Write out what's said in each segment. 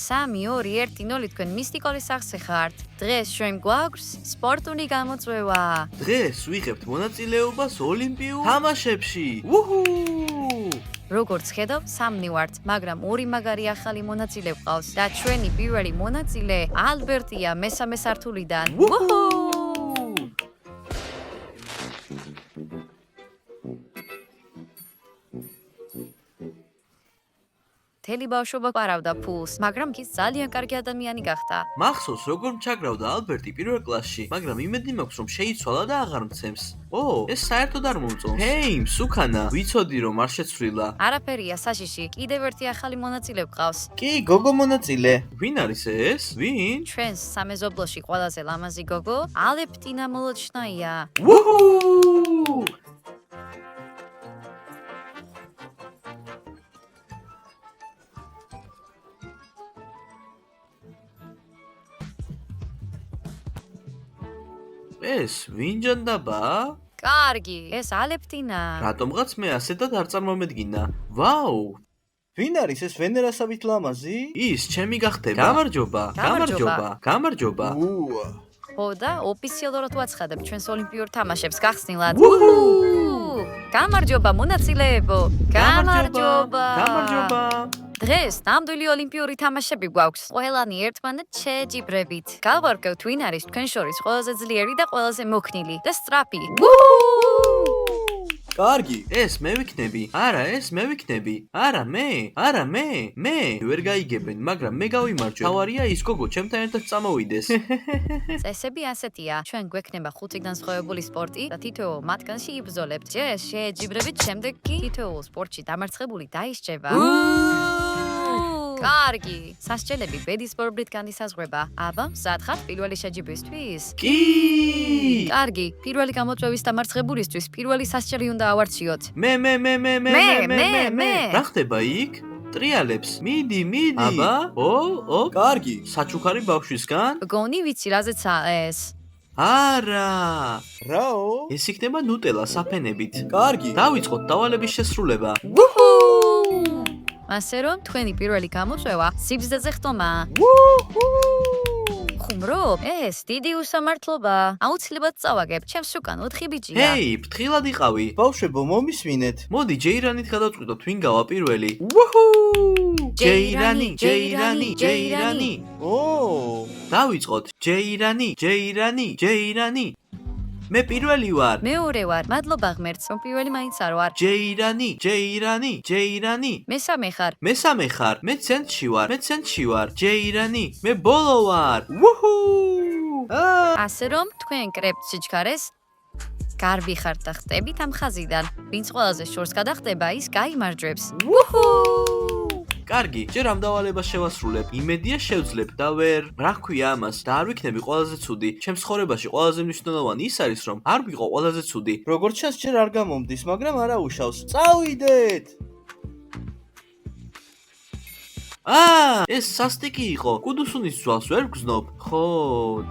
3-2-1-0 თქვენ მისტიკოლის სახზე ხართ. დღეს ჩვენ გვაქვს სპორტული გამოწვევა. დღეს ვიღებთ მონაწილეობას ოლიმპიურ თამაშებში. უჰუ! როგორც ხედავთ, სამნი ვართ, მაგრამ ორი მაგარი ახალი მონაწილე გვყავს და ჩვენი პირველი მონაწილე ალბერტია მესამე სართულიდან. უჰუ! თელი ბავშვობა პარავდა ფულს, მაგრამ ის ძალიან კარგი ადამიანი გახდა. მახსოვს როგორ ჩაგრავდა ალბერტი პირველ კლასში, მაგრამ იმედი მაქვს რომ შეიცვალა და აღარ მცემს. ეს საერთოდ არ მომწონს. ჰეი, მსუქანა, ვიცოდი რომ არ შეცვლილა. არაფერია საშიში, კიდევ ერთი ახალი მონაწილე გვყავს. კი, გოგო მონაწილე. ვინ არის ეს? ვინ? ჩვენს სამეზობლოში ყველაზე ლამაზი გოგო ალეპტინა მოლოჩნაია. უჰუ! ეს ვინჯანდაბა? კარგი, ეს ალეპტინა. რატომღაც მე ასეთად არ წარმომედგინა. ვაუ! ვინ არის ეს ვენერასავით ლამაზი? ის ჩემი გახდება. გამარჯობა, გამარჯობა, გამარჯობა. ხო და ოფიციალურად ვაცხადებ ჩვენს ოლიმპიურ თამაშებს გახსნილად. გამარჯობა მონაწილეებო. გამარჯობა. გამარჯობა. დღეს ნამდვილი ოლიმპიური თამაშები გვაქვს. ყველანი ერთმანეთს შეჯიბრებით. გავარკვევთ ვინ არის თქვენ შორის ყველაზე ძლიერი და ყველაზე მოქნილი და სწრაფი. კარგი. ეს მე ვიქნები. არა, ეს მე ვიქნები. არა, მე. არა, მე. მე ვერ გაიგებენ, მაგრამ მე გავიმარჯვებ. თავარია ის გოგო ჩემთან ერთად წამოვიდეს. წესები ასეთია. ჩვენ გვექნება 5 განსხვავებული სპორტი და თითოეულ მათგანში იბრძოლებთ. ჯერ შეჯიბრებით, შემდეგ კი თითოეულ სპორტში დამარცხებული დაისჯება. კარგი. სასჯელები ბედის სპორტით განისაზღვრება. აბა, მზად ხართ პირველი შეჯიბრისთვის? კი! კარგი. პირველი გამოწვევის დამარცხებულისთვის პირველი სასჯელი უნდა ავარჩიოთ. მე. მე. რა ხდება იქ? ტრიალებს. მიდი. აბა? კარგი. საჩუქარი ბავშვისგან? გონი ვიცი რაზეცა ეს. არა! რაო? ეს იქნება ნუტელა საფენებით. კარგი. დავიწყოთ დავალების შესრულება. ასე რომ თქვენი პირველი გამოწვევა სიბრძეზე ხტომაა. ხუმრობ? ეს დიდი უსამართლობა. აუცილებლად წავაგებ, ჩემს უკან 4 ბიჭია. ჰეი, ფრთხილად იყავი. ბავშვებო, მომისმინეთ. მოდი ჯეირანით გადავწყვიტოთ ვინ გავა პირველი. უჰუ! ჯეირანი. დავიწყოთ. ჯეირანი. მე პირველი ვარ. მეორე ვარ. მადლობა ღმერთს, რომ პირველი მაინც არ ვარ. ჯეირანი. მესამე ხარ. მესამე ხარ. მე ცენტრში ვარ. ჯეირანი. მე ბოლო ვარ. უჰუ! ასე რომ თქვენ კრებთ სიჩქარეს გარბი ხართ და ხტებით ამ ხაზიდან. ვინც ყველაზე შორს გადახტება, ის გაიმარჯვებს. კარგი, ჯერ ამ დავალებას შევასრულებ. იმედია შევძლებ და ვერ, რა ქვია ამას, და არ ვიქნები ყველაზე ცუდი. ჩემს ცხოვრებაში ყველაზე მნიშვნელოვანი ის არის, რომ არ ვიყო ყველაზე ცუდი. როგორც ჩანს, ჯერ არ გამომდის, მაგრამ არა უშავს. წავიდეთ! ეს სასტიკი იყო. კუდუსუნის ძვალს ვერ გზნობ. ხო,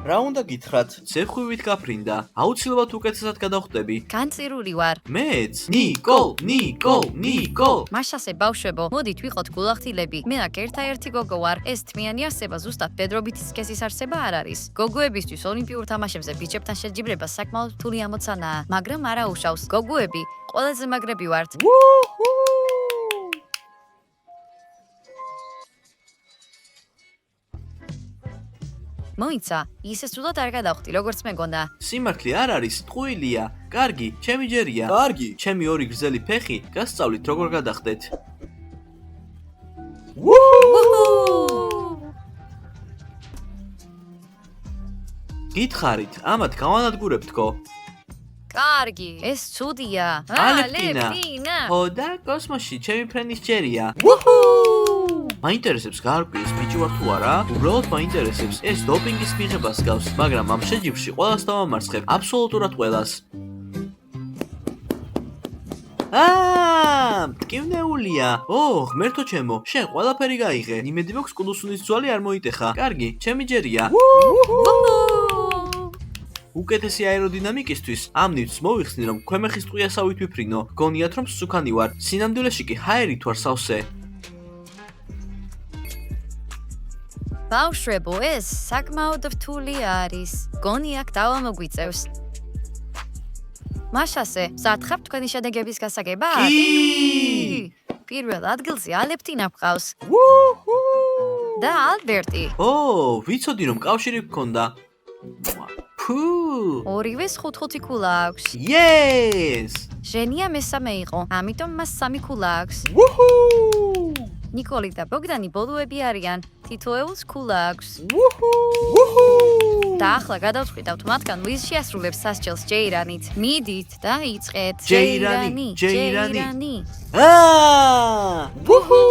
რა უნდა გითხრათ? ზეხვივით გაფრინდა. აუცილებლად უკეთესად გადავხტები. განწირული ვარ. მეც. ნიკოლ. მაშასე ბავშვებო, მოდით ვიყოთ გულახდილები. მე აქ ერთაერთი გოგო ვარ. ეს თმიანი არსება ზუსტად პედრობითი სქესის არსება არ არის. გოგოებისთვის ოლიმპიურ თამაშებზე ბიჭებთან შეჯიბრება საკმაოდ რთული ამოცანაა, მაგრამ არა უშავს. გოგოები ყველაზე მაგრები ვართ. მოიცა, ისე სულად არ გადავხტი, როგორც მეგონა. სიმართლე არ არის, ტყუილია. კარგი, ჩემი ჯერია. კარგი. ჩემი ორი გრძელი ფეხი, გასწავლით როგორ გადახტეთ. გითხარით, ამათ გავანადგურებთქო. კარგი, ეს ცუდია. ალეპტინა. ხო და კოსმოსში ჩემი ფრენის ჯერია. მაინტერესებს გარკვი ეს ბიჭი ვარ თუ არა? უბრალოდ მაინტერესებს. ეს დოპინგის მიღებას გავს, მაგრამ ამ შეჯიბრში ყველას დავამარცხებ, აბსოლუტურად ყველას. მტკივნეულია. ღმერთო ჩემო, შენ ყველაფერი გაიღე. იმედი მაქვს კუდუსუნის ძვალი არ მოიტეხა. კარგი, ჩემი ჯერია. უკეთესი აეროდინამიკისთვის ამ ნივთს მოვიხსნი, რომ ქვემეხის ტყვიასავით ვიფრინო. გონიათ რომ სუქანი ვარ. სინამდვილეში კი ჰაერით ვარ სავსე. ბავშვებო, ეს საკმაოდ რთული არის. გონი აქ დავამოგვიწევს. მაშასე, მზად ხართ თქვენი შედეგების გასაგებად? კი! პირველ ადგილზე ალეფტინა მყავს უჰუ! და ალბერტი. ვიცოდი რომ კავშირი გქონდა. ფუ! ორივეს 5-5 ქულა აქვს. Yes! ჟენია მესამე იყო, ამიტომ მას 3 ქულა აქვს. უჰუ! ნიკოლი და ბოგდანი ბოლოები არიან. თითოეულს ქულა აქვს. უჰუ! უჰუ! და ახლა გადავწყვიტავთ მათგან ვის შეასრულებს სასჯელს ჯეირანით. მიდით და იწყეთ. ჯეირანი. უჰუ!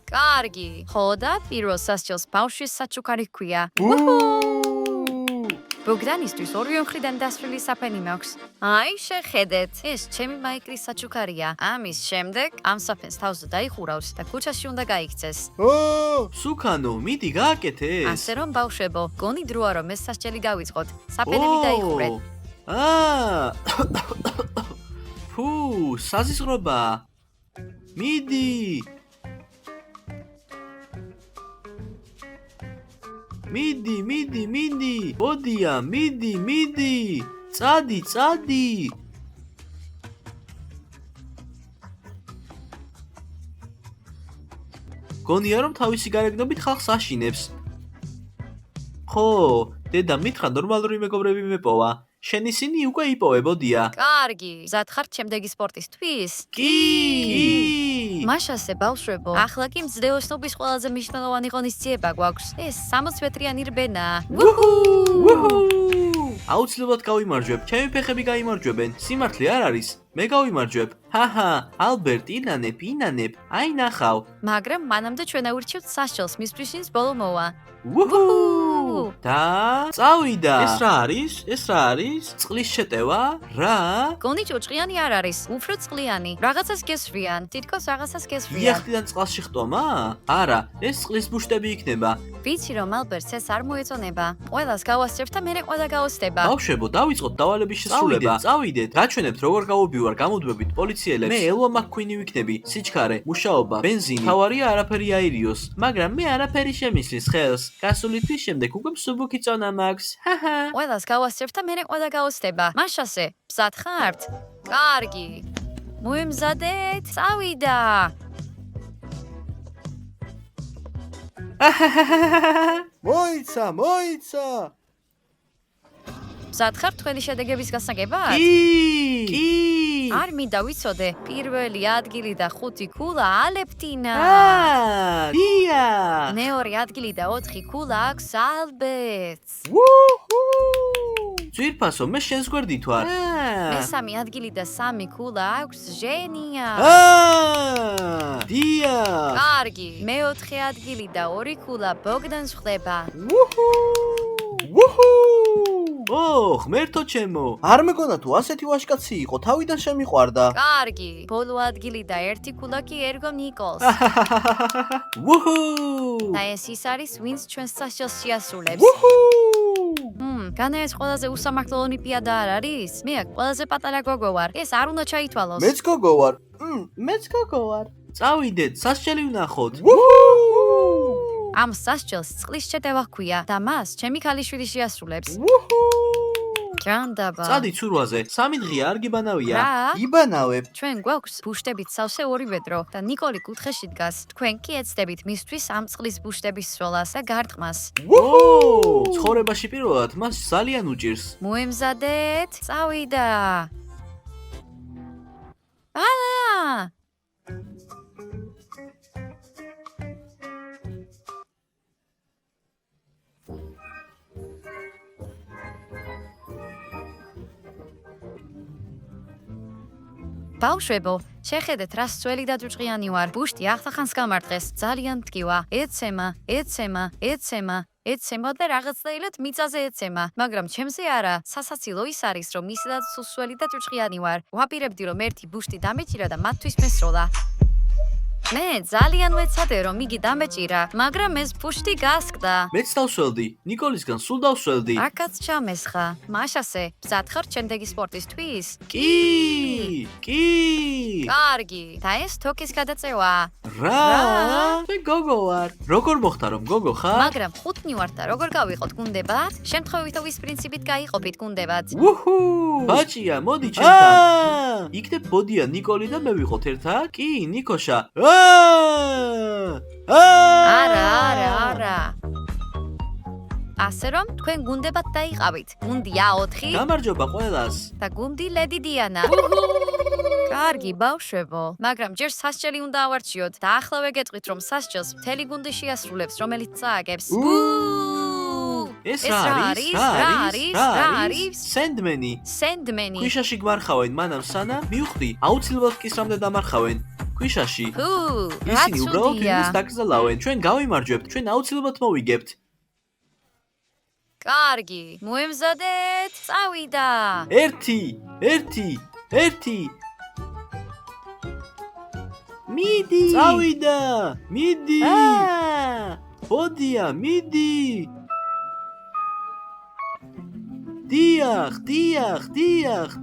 კარგი. ხო და პირველ სასჯელს ბავშვის საჩუქარი ჰქვია. ბოგდანისთვის ორივე მხრიდან დასრული საფენი მაქვს. აი, შეხედეთ. ეს ჩემი მაიკლის საჩუქარია. ამის შემდეგ ამ საფენს თავზე დაიხურავს და ქუჩაში უნდა გაიქცეს. სუკანო, მიდი გააკეთე ეს. ასე რომ ბავშვებო, გონი დროა რომ ეს სასჯელი დავიწყოთ. საფენები დაიხურეთ. ფუ, საზისრობა. მიდი. მიდი. მოდია, მიდი. წადი. გონია რომ თავისი გარეგნობით ხალხს აშინებს. ხო, დედა მითხრა ნორმალური მეგობრები მეპოვა. შენ ისინი უკვე იპოვებოდია. კარგი. მზად ხართ შემდეგი სპორტისთვის? კი. მაშასე ბავშვებო, ახლა კი მძდეოსნობის ყველაზე მნიშვნელოვანი ღონისძიება გვაქვს. ეს 60 მეტრიანი რბენა. აუცილებლად გავიმარჯვებ. ჩემი ფეხები გაიმარჯვებენ. სიმართლე არ არის. მე გავიმარჯვებ. ჰაჰა, ალბერტ, ინანებ. აი ნახავ. მაგრამ მანამდე ჩვენ ავირჩევთ სასჯელს, მისთვის ვინც ბოლო მოვა. და წავიდა. ეს რა არის? წყლის შეტევა? რა? გონი ჭუჭყიანი არ არის, უფრო წყლიანი. რაღაცას გესვიან, თითქოს რაღაცას გესვიან. იახტიდან წყალში ხტომა? არა, ეს წყლის ბუშტები იქნება. ვიცი რომ ალბერტს ეს არ მოეწონება. ყველას გავასწრებთ და მერე ყველა გაოსდება. ბავშვებო, დავიწყოთ დავალების შესრულება. წავიდეთ. გაჩვენებთ როგორ გავუბივარ გამუდმებით პოლიციელებს. მე ელვა მაკკვინი ვიქნები. სიჩქარე, მუშაობა, ბენზინი. თავარია არაფერი აირიოს, მაგრამ მე არაფერი შემისლის ხელს. გასული თვის შემდეგ უკვე მსუბუქი წონა მაქვს. ჰაჰა. ყველას გავასწრებთ და მერე ყველა გაოსდება. მაშასე, მზად ხართ? კარგი. მოემზადეთ, წავიდა. მოიცა. მზად ხართ თქვენი შედეგების გასაგებად? კი. არ მინდა ვიცოდე, პირველი ადგილი და 5 ქულა ალეფტინა. დია. მეორე ადგილი და 4 ქულა აქვს ალბერტს. ძვირფასო, მე შენს გვერდით ვარ. მესამე ადგილი და 3 ქულა აქვს ჟენია. დია. კარგი, მეოთხე ადგილი და 2 ქულა ბოგდანს ხვდება. ღმერთო ჩემო. არ მეგონა თუ ასეთი ვაჟკაცი იყო, თავიდან შემიყვარდა. კარგი, ბოლო ადგილი და 1 ქულა კი ერგო ნიკოლს. და ეს ის არის, ვინც ჩვენს სასჯელს შეასრულებს. განა ეს ყველაზე უსამართლო ოლიმპიადა არ არის? მე აქ ყველაზე პატარა გოგო ვარ. ეს არ უნდა ჩაითვალოს. მეც გოგო ვარ. წავიდეთ, სასჯელი ვნახოთ. ამ სასჯელს წყლის შეტევა ჰქვია და მას ჩემი ქალიშვილი შეასრულებს. ჯანდაბა. წადი ცურვაზე, 3 დღეა არ გიბანავია. რა? იბანავებ. ჩვენ გვაქვს ბუშტებით სავსე 2 ვედრო და ნიკოლი კუთხეში დგას. თქვენ კი ეცდებით მისთვის ამ წყლის ბუშტების სროლას და გარტყმას. ცხოვრებაში პირველად მას ძალიან უჭირს. მოემზადეთ, წავიდა. ალა! ბავშვებო, შეხედეთ რა სწველი და ჭუჭყიანი ვარ. ბუშტი ახთახანს გამარტყეს, ძალიან მткиვა. ეცემა და რაღაცნაირად მიწაზე ეცემა, მაგრამ ჩემზე არა. სასაცილო ის არის, რომ ისედაც სუსველი და ჭუჭყიანი ვარ. ვაპირებდი რომ ერთი ბუშტი დამეჭირა და მათთვის მესროლა. მე ძალიან ვეცადე რომ იგი დამეჭირა, მაგრამ ეს ფუშტი გასკდა. მეც დავსველდი, ნიკოლისგან სულ დავსველდი. აკაც ჩამესხა. მაშასე, მზად ხარ ჩემდეგი სპორტისთვის? კი! კარგი. და ეს თოკის გადაწევა. რა? მე გოგო ვარ. როგორ მოხდა რომ გოგო ხარ? მაგრამ ხუთნი ვარ და როგორ გავიყოთ გუნდებად? შემთხვევითობის პრინციპით გაიყოფით გუნდებად. უჰუ! ბაჭია, მოდი ჩემთან. იქნებ ბოდია, ნიკოლი და მე ვიყოთ ერთად? კი, ნიკოშა. არა. ასე რომ თქვენ გუნდებად დაიყავით. გუნდია 4 გამარჯობა ყველას. და გუნდი ლედი დიანა. კარგი ბავშვებო, მაგრამ ჯერ სასჯელი უნდა ავარჩიოთ და ახლა ვეგეტყვით რომ სასჯელს მთელი გუნდი შეასრულებს, რომელიც წააგებს. ეს რა არის? სენდმენი. ქვიშაში გმარხავენ მანამ სანამ მივხვდი, აუცილებლად კისრამდე დამარხავენ. ქვიშაში. ისინი უბრალოდ ვინმეს დაკრძალავენ. ჩვენ გავიმარჯვებთ, ჩვენ აუცილებლად მოვიგებთ. კარგი, მოემზადეთ, წავიდა. 1 მიდი. წავიდა. მიდი. ბოდია, მიდი.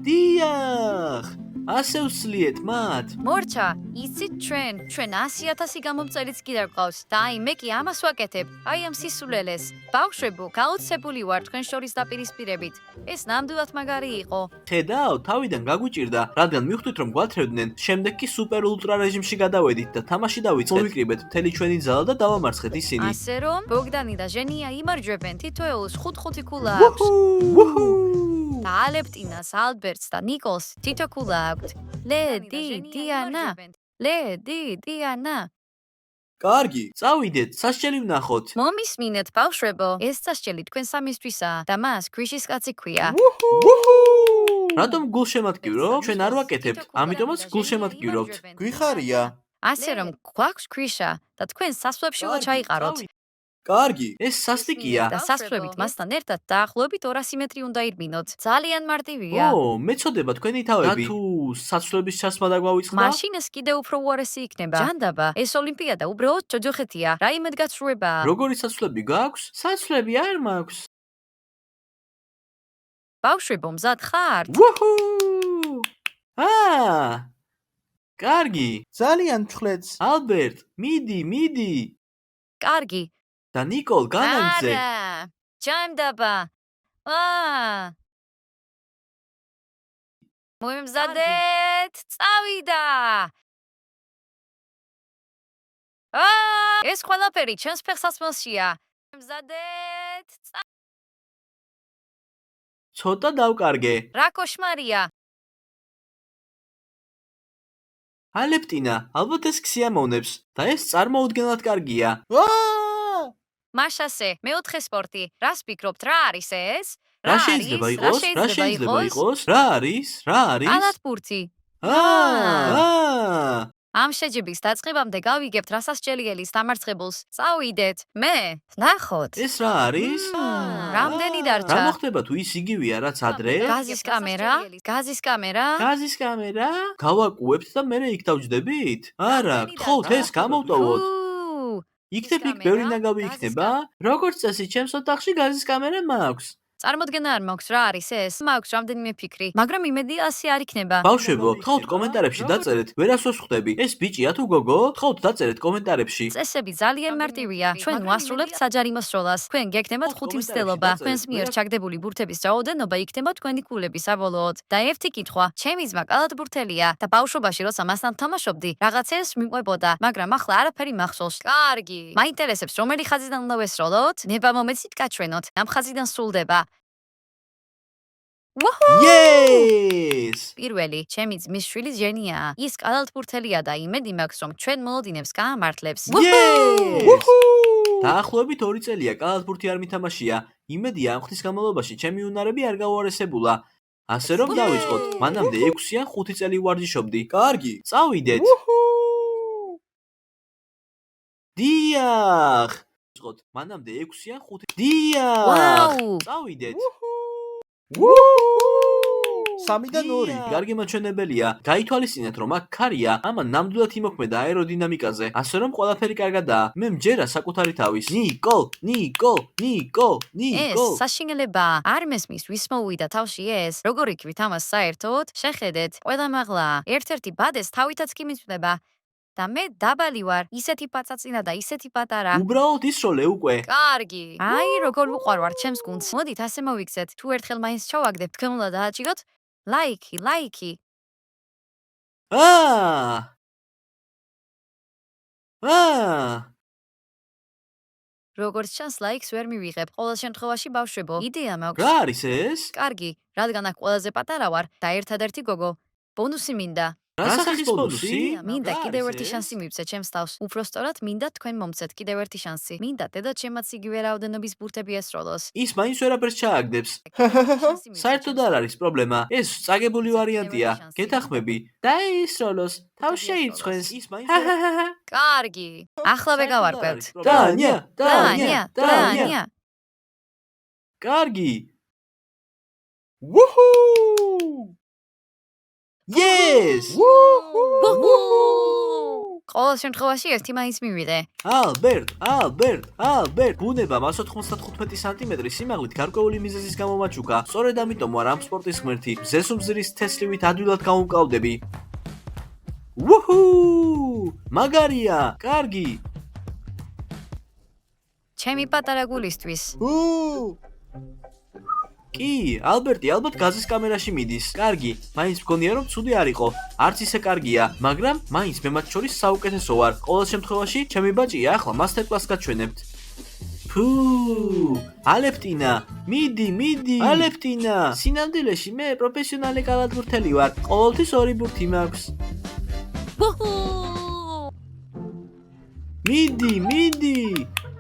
დიახ. ასე ვსლიეთ მათ. მორჩა, იცით ჩვენ 100,000 გამომწერიც კიდევ გყავს და აი მე კი ამას ვაკეთებ, აი ამ სისულელეს. ბავშვებო, გაოცებული ვარ თქვენ შორის დაპირისპირებით. ეს ნამდვილად მაგარი იყო. ხედავ, თავიდან გაგვიჭირდა, რადგან მივხვდით რომ გვათრევდნენ, შემდეგ კი სუპერ ულტრა რეჟიმში გადავედით და თამაში დავიწყეთ. მოვიკრიბეთ მთელი ჩვენი ზალა და დავამარცხეთ ისინი. ასე რომ, ბოგდანი და ჟენია იმარჯვებენ, თითოეულს 5 ქულა აქვს. და ალეპტინას, ალბერტს და ნიკოლს თითო ქულა აქვთ. ლედი დიანა. კარგი. წავიდეთ, სასჯელი ვნახოთ. მომისმინეთ ბავშვებო, ეს სასჯელი თქვენ სამისთვისაა და მას ქვიშის კაცი ქვია. რატომ გულშემატკივრო? ჩვენ არ ვაკეთებთ, ამიტომაც გულშემატკივრობთ. გვიხარია. ასე რომ გვაქვს ქვიშა და თქვენ სასვლებში ჩაიყაროთ. კარგი. ეს სასტიკია. და სასვლებით მასთან ერთად დაახლოებით 200 მეტრი უნდა ირბინოთ. ძალიან მარტივია. მეწოდება თქვენი თავები. და თუ საცვლების ჩასმა დაგვავიწყდა? მაშინ ეს კიდევ უფრო უარესი იქნება. ჯანდაბა, ეს ოლიმპიადა უბრალოდ ჯოჯოხეთია. რაიმე გაცრუებაა. როგორი საცვლები გაქვს? საცვლები არ მაქვს. ბავშვებო, მზად ხართ? კარგი. ძალიან მჩხლეთს. ალბერტ, მიდი. კარგი. და ნიკოლ განაგზე. ჯანდაბა. მოემზადეთ, წავიდა. ეს ყველაფერი ჩემს ფეხსაცმელშია. მოემზადეთ. ცოტა დავკარგე. რა კოშმარია. ალეპტინა, ალბათ ეს ქსიამოვნებს და ეს წარმოუდგენლად კარგია. მაშასე, მეოთხე სპორტი. რას ფიქრობთ, რა არის ეს? რა შეიძლება იყოს? რა არის? ალათბურთი. ამ შეჯიბრის დაწყებამდე გავიგებთ რა სასჯელიელის დამარცხებულს. წავიდეთ. მე, ნახოთ. ეს რა არის? რამდენი დარჩა? რა მოხდება თუ ის იგივეა რაც ადრე? გაზის კამერა. გავაკუებთ და მერე იქ დავჯდებით? არა, გთხოვთ ეს გამოვტოვოთ. იქნებ იქ ბევრი ნაგავი იქნება? როგორც წესი, ჩემს ოთახში გაზის კამერა მაქვს. წარმოდგენა არ მაქვს რა არის ეს? მაქვს რამდენიმე ფიქრი, მაგრამ იმედია ასე არ იქნება. ბავშვებო, გთხოვთ კომენტარებში დაწერეთ, ვერასოდეს ხვდები. ეს ბიჭია თუ გოგო? გთხოვთ დაწერეთ კომენტარებში. წესები ძალიან მარტივია. ჩვენ ვასრულებთ საჯარიმო სროლას. თქვენ გეკნებათ 5 მცდელობა. თქვენს მიერ ჩაგდებული ბურთების რაოდენობა იქნება თქვენი ქულები საბოლოოდ. და ერთი კითხვა, ჩემი ძმა კალათბურთელია და ბავშვობაში როცა მასთან თამაშობდი, რაღაცეებს მიყვებოდა, მაგრამ ახლა არაფერი მახსოვს. კარგი. მაინტერესებს რომელი ხაზიდან უნდა ვესროლოთ? ნება მომეცით გაჩვენოთ. ამ ხაზიდან სრულდება. Yes! პირველი, ჩემი ძმის შვილი ჟენია. ის კალათბურთელია და იმედი მაქვს, რომ ჩვენ მოლოდინებს გაამართლებს. დაახლოებით 2 წელია კალათბურთი არ მითამაშია. იმედია ამ ხნის განმავლობაში ჩემი უნარები არ გაუარესებულა. ასე რომ დავიწყოთ. მანამდე 6 ან 5 წელი ვარჯიშობდი. კარგი. წავიდეთ. დიახ. ვიწყოთ. მანამდე 6 ან 5. დიახ. ვაუ! წავიდეთ. 3-დან 2. კარგი მაჩვენებელია. გაითვალისწინეთ, რომ აქ ქარია, ამან ნამდვილად იმოქმედა აეროდინამიკაზე, ასე რომ ყველაფერი კარგადაა. მე მჯერა საკუთარი თავის. ნიკო. ეს საშინელებაა. არ მესმის ვის მოუვიდა თავში ეს. როგორ იქვით ამას საერთოდ? შეხედეთ, ყველა მაღლაა. ერთ-ერთი ბადეს თავითაც კი მიწვდება. და მე დაბალი ვარ, ისეთი პაწაწინა და ისეთი პატარა. უბრალოდ ისროლე უკვე. კარგი. აი, როგორ უყვარვარ ჩემს გუნდს. მოდით ასე მოვიქცეთ. თუ ერთხელ მაინც ჩავაგდებ, თქვენ უნდა დააჭიროთ ლაიქი. როგორც ჩანს, ლაიქს ვერ მივიღებ. ყოველ შემთხვევაში ბავშვებო, იდეა მაქვს. რა არის ეს? კარგი, რადგან აქ ყველაზე პატარა ვარ და ერთადერთი გოგო. ბონუსი მინდა. რა სახის ბონუსი? მინდა კიდევ ერთი შანსი მივცე ჩემს თავს. უფრო სწორად, მინდა თქვენ მომცეთ კიდევ ერთი შანსი. მინდა დედაჩემაც იგივე რაოდენობის ბურთები ესროლოს. ის მაინც ვერაფერს ჩააგდებს. საერთოდ არ არის პრობლემა. ეს წაგებული ვარიანტია. გეთახმები. დაისროლოს. თავს შეიცხვენს. კარგი. ახლავე გავარკვევთ. დანია. კარგი. Yes! ყოველ შემთხვევაში ერთი მაინც მივიდე. ალბერტ, ბუნება 195 სანტიმეტრის სიმაღლით გარკვეული მიზეზის გამო მაჩუქა. სწორედ ამიტომ ვარ ამ სპორტის ღმერთი. მზესუმზირის თესლივით ადვილად გავუმკლავდები. მაგარია, კარგი. ჩემი პატარა გულისთვის. კი, ალბერტი ალბათ გაზის კამერაში მიდის. კარგი, მაინც მგონია რომ ცუდი არ იყო. არც ისე კარგია, მაგრამ მაინც მე მათ შორის საუკეთესო ვარ. ყოველ შემთხვევაში, ჩემი ბაჭია ახლა მასტერკლასს გაჩვენებთ. ალეპტინა, მიდი. ალეპტინა, სინამდვილეში მე პროფესიონალი კალათბურთელი ვარ. ყოველთვის 2 ბურთი მაქვს. მიდი.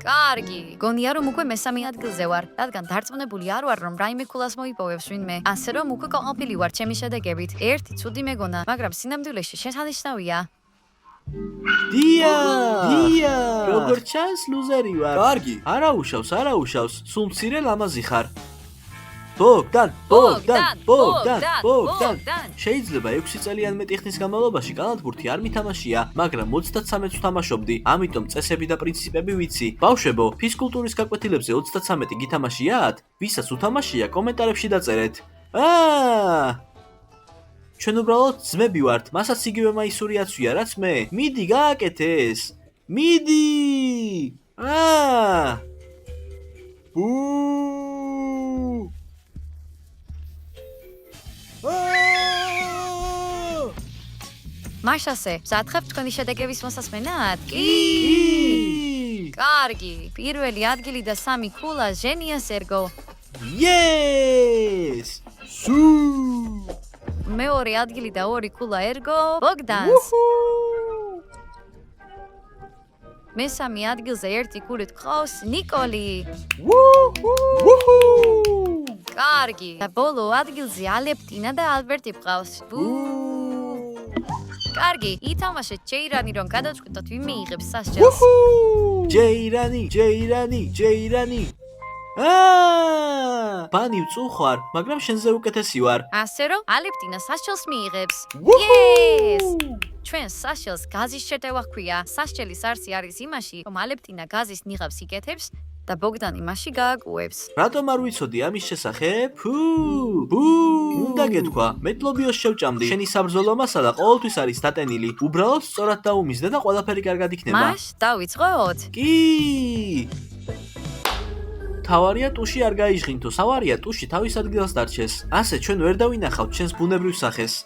კარგი. გონია რომ უკვე მესამე ადგილზე ვარ, რადგან დარწმუნებული არ ვარ რომ რაიმე ქულას მოიპოვებს ვინმე. ასე რომ უკვე კმაყოფილი ვარ ჩემი შედეგებით. ერთი ცუდი მეგონა, მაგრამ სინამდვილეში შესანიშნავია. დია. როგორც ჩანს, ლუზერი ვარ. კარგი. არა უშავს. სულ მცირე ლამაზი ხარ. ბოგდან. შეიძლება 6 წელიან მეტი ხნის განმავლობაში კალათბურთი არ მითამაშია, მაგრამ 33-ს ვთამაშობდი, ამიტომ წესები და პრინციპები ვიცი. ბავშვებო, ფიზკულტურის გაკვეთილებზე 33 გითამაშიათ? ვისაც უთამაშია, კომენტარებში დაწერეთ. ჩვენ უბრალოდ ძმები ვართ, მასაც იგივე მაისური აცვია, რაც მე. მიდი, გააკეთე ეს. მიდი. მაშასე, მზადხებ თქვენი შედეგების მოსასმენად? კი. კარგი. პირველი ადგილი და 3 ქულა ჟენიას ერგო. Yes! მეორე ადგილი და 2 ქულა ერგო ბოგდანს. მესამე ადგილზე 1 ქულით ყავს ნიკოლი. კარგი. და ბოლო ადგილზე ალეპტინა და ალბერტი ყავს. კარგი, ითამაშეთ ჯეირანი რომ გადავწყვიტოთ ვინ მიიღებს სასჯელს. ჯეირანი. ბანი ვწუხვარ, მაგრამ შენზე უკეთესი ვარ. ასე რომ ალეპტინა სასჯელს მიიღებს. Yes! ჩვენ სასჯელს გაზის შეტევა ჰქვია. სასჯელის არსი არის იმაში, რომ ალეპტინა გაზის ნიღაბს იკეთებს და ბოგდანი მასში გააკუებს. რატომ არ ვიცოდი ამის შესახებ? უნდა გეთქვა, მეტლობიოს შევჭამდი. შენი საბრძოლო მასალა ყოველთვის არის დატენილი. უბრალოდ სწორად დაუმისდე და ყველაფერი კარგად იქნება. მაშ დავიწყოთ? კი! თავარია ტუში არ გაიჟღინთო, სავარია ტუში თავის ადგილას დარჩეს. ასე ჩვენ ვერ დავინახავთ ჩვენს ბუნებრივ სახეს.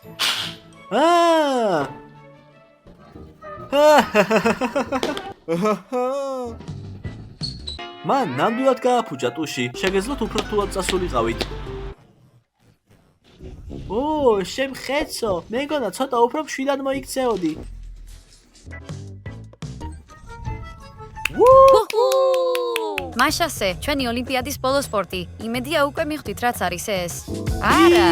მან ნამდვილად გააფუჭა ტუში. შეგეძლოთ უფრო რთულად წასულიყავით. შემხეცო, მეგონა ცოტა უფრო მშვიდად მოიქცეოდი. მაშასე, ჩვენი ოლიმპიადის ბოლო სპორტი. იმედია უკვე მიხვდით რაც არის ეს. არა.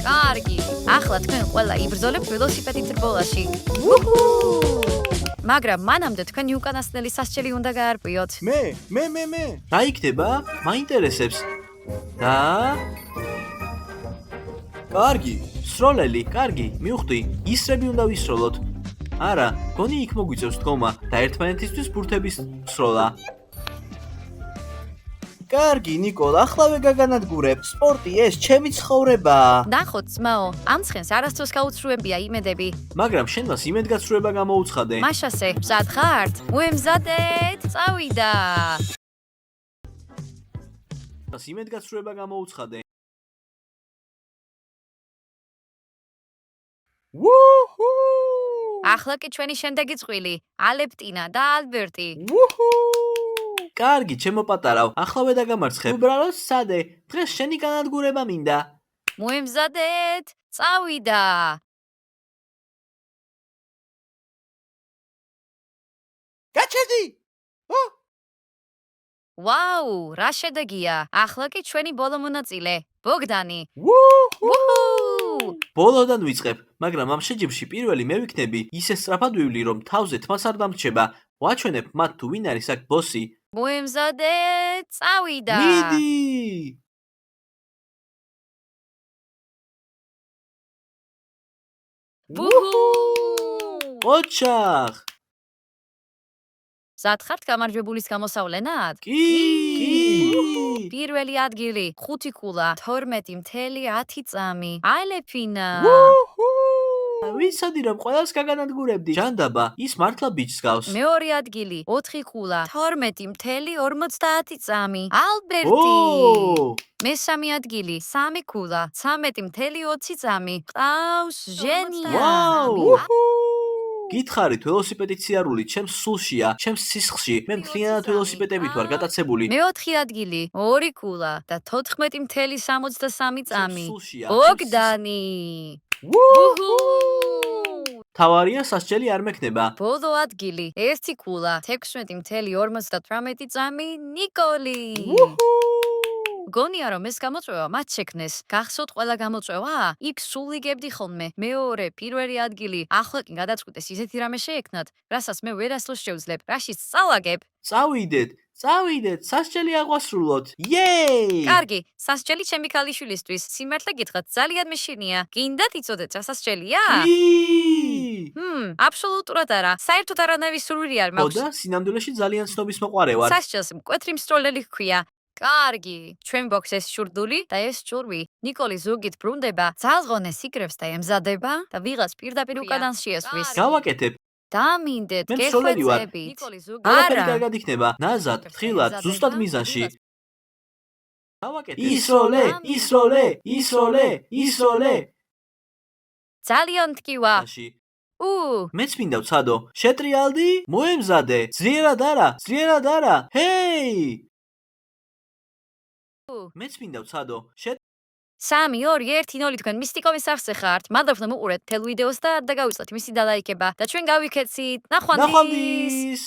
კარგი. ახლა თქვენ ყველა იბრძოლებთ ველოსიპედით რბოლაში. მაგრამ მანამდე თქვენი უკანასკნელი სასჯელი უნდა გაარკვიოთ. მე. რა იქნება? მაინტერესებს. და კარგი. სროლელი, კარგი, მივხვდი. ისრები უნდა ვისროლოთ. არა, გონი იქ მოგვიწევს დგომა და ერთმანეთისთვის ბურთების სროლა. კარგი, ნიკოლ,ახლავე გაგანადგურებ. სპორტი ეს ჩემი ცხოვრებაა. ნახოთ, ძმაო, ამ ცხენს არასდროს გაუცრუებია იმედები. მაგრამ შენ მას იმედგაცრუება გამოუცხადე. მაშასე, მზად ხართ? მოემზადეთ, წავიდა. მას იმედგაცრუება გამოუცხადე. ვუჰუ! ახლა კი ჩვენი შემდეგი წყვილი, ალეპტინა და ალბერტი. ვუჰუ! კარგი, ჩემო პატარავ,ახლავე დაგამარცხე. უბრალოდ სადე, დღეს შენი განადგურება მინდა. მოემზადეთ, წავიდა. გაჩერდი! ვაუ, რა შედეგია. ახლა კი ჩვენი ბოლო მონაწილე, ბოგდანი. ვუჰუ! ბოლოდან ვიწყებ, მაგრამ ამ შეჯიბრში პირველი მე ვიქნები, ისე სწრაფად ვივლი, რომ თავზე თმას არ დამრჩება. ვაჩვენებ მათ თუ ვინ არის აქ ბოსი. მოემზადეთ, წავიდა. მიდი! ბუჰუ! ოჩახ! მზად ხართ გამარჯვებულის გამოსავლენად? კი! პირველი ადგილი, 5 ქულა, 12.10 წამი. ალეფინა. ვუჰუ! ვიცოდი რომ ყველას გაგანადგურებდი. ჯანდაბა, ის მართლა ბიჭს გავს. მეორე ადგილი, 4 ქულა, 12.50 წამი. ალბერტი. ო! მესამე ადგილი, 3 ქულა, 13.20 წამი. ყავს ჟენია. ვაუ! ვუჰუ! გითხარით, ველოსიპედით სიარული ჩემს სულშია, ჩემს სისხლში. მე მთლიანად ველოსიპედებით ვარ გატაცებული. მეოთხე ადგილი, 2 ქულა და 14.63 წამი. სულშია. ბოგდანი. ვუჰუ! თავარია სასჯელი არ მექნება. ბოლო ადგილი, 1 ქულა, 16.58 წამი. ნიკოლი. ვუჰუ! გონია რომ ეს გამოწვევა მათ შექმნეს. გახსოვთ ყველა გამოწვევა? იქ სულ იგებდი ხოლმე. მეორე, პირველი ადგილი. ახლა კი გადაწყვიტეს ისეთი რამე შეექმნათ, რასაც მე ვერასდროს შევძლებ. რაშიც წავაგებ? წავიდეთ, სასჯელი აღვასრულოთ. იეი! კარგი, სასჯელი ჩემი ქალიშვილისთვის. სიმართლე გითხრათ, ძალიან მეშინია. გინდათ იცოდეთ რა სასჯელია? კი! აბსოლუტურად არა. საერთოდ არანაირი სურვილი არ მაქვს. ხოდა სინამდვილეში ძალიან ცნობის მოყარე ვარ. სასჯელს მკვეთრი მსროლელი ჰქვია. კარგი, ჩვენ გვაქვს ეს შურდული და ეს ჭურვი. ნიკოლი ზურგით ბრუნდება, ძალზღონეს იკრებს და ემზადება და ვიღაც პირდაპირ უკანას შეესვრის. გავაკეთებ. დამინდეთ, მე მსროლელი ვარ. გეხვეწებით. ნიკოლი ზურგი. ყველაფერი კარგად იქნება. ნაზად, თხილად, ზუსტად მიზანში. გავაკეთებ. ისროლე. ძალიან მტკივა. მეც მინდა ვცადო. შეტრიალდი? მოემზადე. ძლიერად არა. ჰეი! მეც მინდა ვცადო. 3, 2, 1, 0 თქვენ მისტიკოვის სახზე ხართ. მადლობთ რომ უყურეთ თელ ვიდეოს და არ დაგავიწყეთ მისი დალაიქება და ჩვენ გავიქეცით. ნახვამდის.